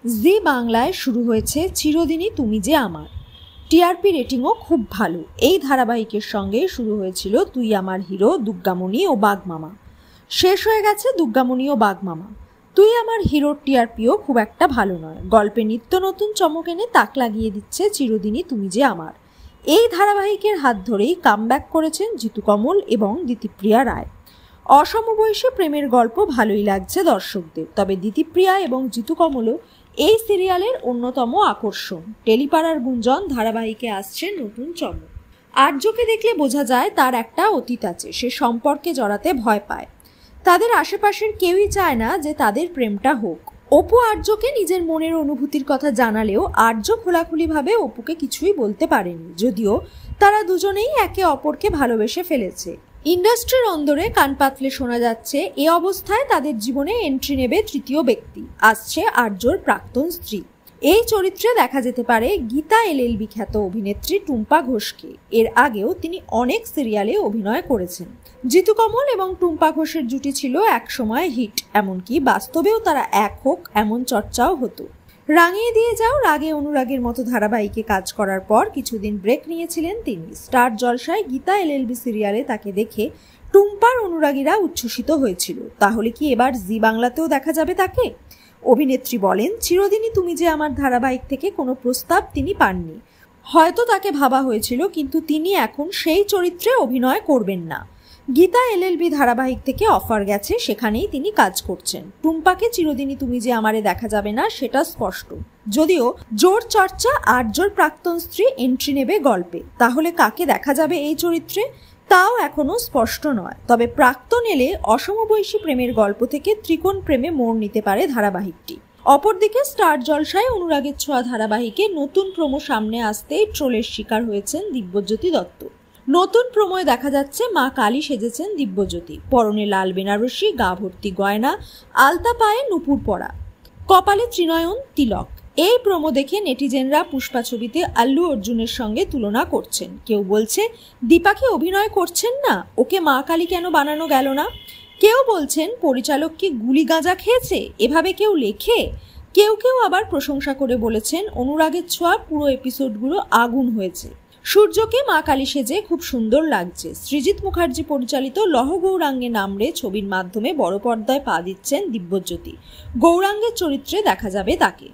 জি বাংলায় শুরু হয়েছে চিরদিনই তুমি যে আমার। টিআরপি রেটিংও খুব ভালো। এই ধারাবাহিকের সঙ্গে শুরু হয়েছিল তুই আমার হিরো, দুর্গামণি ও বাঘমামা। শেষ হয়ে গেছে দুর্গামণি ও বাঘমামা। তুই আমার হিরোর টিআরপিও খুব একটা ভালো নয়। গল্পে নিত্য নতুন চমক এনে তাক লাগিয়ে দিচ্ছে চিরদিনই তুমি যে আমার। এই ধারাবাহিকের হাত ধরেই কামব্যাক করেছেন জিতু কমল এবং দিতিপ্রিয়া রায়। অসমবয়সী প্রেমের গল্প ভালোই লাগছে দর্শকদের, তবে দিতিপ্রিয়া এবং জিতু কমলও এই সিরিয়ালের অন্যতম আকর্ষণ। টেলিপাড়ার গুঞ্জন ধারাবাহিকে আসছে নতুন চমক। আর্যকে দেখলে বোঝা যায় তার একটা অতীত আছে, সে সম্পর্কে জড়াতে ভয় পায়। তাদের আশেপাশের কেউই চায় না যে তাদের প্রেমটা হোক। অপু আর্যকে নিজের মনের অনুভূতির কথা জানালেও আর্য খোলাখুলিভাবে অপুকে কিছুই বলতে পারেনি, যদিও তারা দুজনেই একে অপরকে ভালোবেসে ফেলেছে। ইন্ডাস্ট্রির অন্দরে কান পাতলে শোনা যাচ্ছে এ অবস্থায় তাদের জীবনে এন্ট্রি নেবে তৃতীয় ব্যক্তি, আসছে আর্যর প্রাক্তন স্ত্রী। এই চরিত্রে দেখা যেতে পারে গীতা এলএলবি খ্যাত অভিনেত্রী টুম্পা ঘোষকে। এর আগেও তিনি অনেক সিরিয়ালে অভিনয় করেছেন। জিতু কমল এবং টুম্পা ঘোষের জুটি ছিল একসময় হিট, এমনকি বাস্তবেও তারা এক হোক এমন চর্চাও হতো। রাঙিয়ে দিয়ে যাও, রাগে অনুরাগের মতো ধারাবাহিকে কাজ করার পর কিছুদিন ব্রেক নিয়েছিলেন তিনি। স্টার জলসায় গীতা এলএলবি সিরিয়ালে তাকে দেখে টুম্পার অনুরাগীরা উচ্ছ্বসিত হয়েছিল। তাহলে কি এবার জি বাংলাতেও দেখা যাবে তাকে? অভিনেত্রী বলেন, চিরদিনই তুমি যে আমার ধারাবাহিক থেকে কোনো প্রস্তাব তিনি পাননি। হয়তো তাকে ভাবা হয়েছিল, কিন্তু তিনি এখন সেই চরিত্রে অভিনয় করবেন না। গীতা এলএলবি ধারাবাহিক থেকে অফার গেছে, সেখানেই তিনি কাজ করছেন। টুম্পাকে চিরদিনই তুমি যে আমারে দেখা যাবে না সেটা স্পষ্ট। যদিও জোর চর্চা আর্যর প্রাক্তন স্ত্রী এন্ট্রি নেবে গল্পে, তাহলে কাকে দেখা যাবে এই চরিত্রে তাও এখনো স্পষ্ট নয়। তবে প্রাক্তন এলে অসমবয়সী প্রেমের গল্প থেকে ত্রিকোণ প্রেমে মোড় নিতে পারে ধারাবাহিকটি। অপরদিকে স্টার জলসায় অনুরাগের ছোঁয়া ধারাবাহিকে নতুন প্রোমো সামনে আসতেই ট্রোলের শিকার হয়েছেন দিব্যজ্যোতি দত্ত। নতুন প্রোমোয় দেখা যাচ্ছে মা কালী সেজেছেন দিব্যজ্যোতি। পরনে লাল বেনারসি, গা ভর্তি গয়না, আলতা পায়ে নুপুর পরা, কপালে ত্রিনয়ন তিলক। এই প্রোমো দেখে নেটিজেনরা পুষ্পা ছবিতে আল্লু অর্জুনের সঙ্গে তুলনা করছেন। কেউ বলছে দীপাকে অভিনয় করছেন না, ওকে মা কালী কেন বানানো গেল না। কেউ বলছেন পরিচালক কি গুলি গাঁজা খেয়েছে, এভাবে কেউ লেখে। কেউ কেউ আবার প্রশংসা করে বলেছেন অনুরাগের ছোঁয়া পুরো এপিসোডগুলো আগুন হয়েছে। সূর্যকে মা কালী সেজে খুব সুন্দর লাগছে। সৃজিত মুখার্জি পরিচালিত লহ গৌরাঙ্গে নামরে ছবির মাধ্যমে বড় পর্দায় পা দিচ্ছেন দিব্যজ্যোতি। গৌরাঙ্গের চরিত্রে দেখা যাবে তাকে।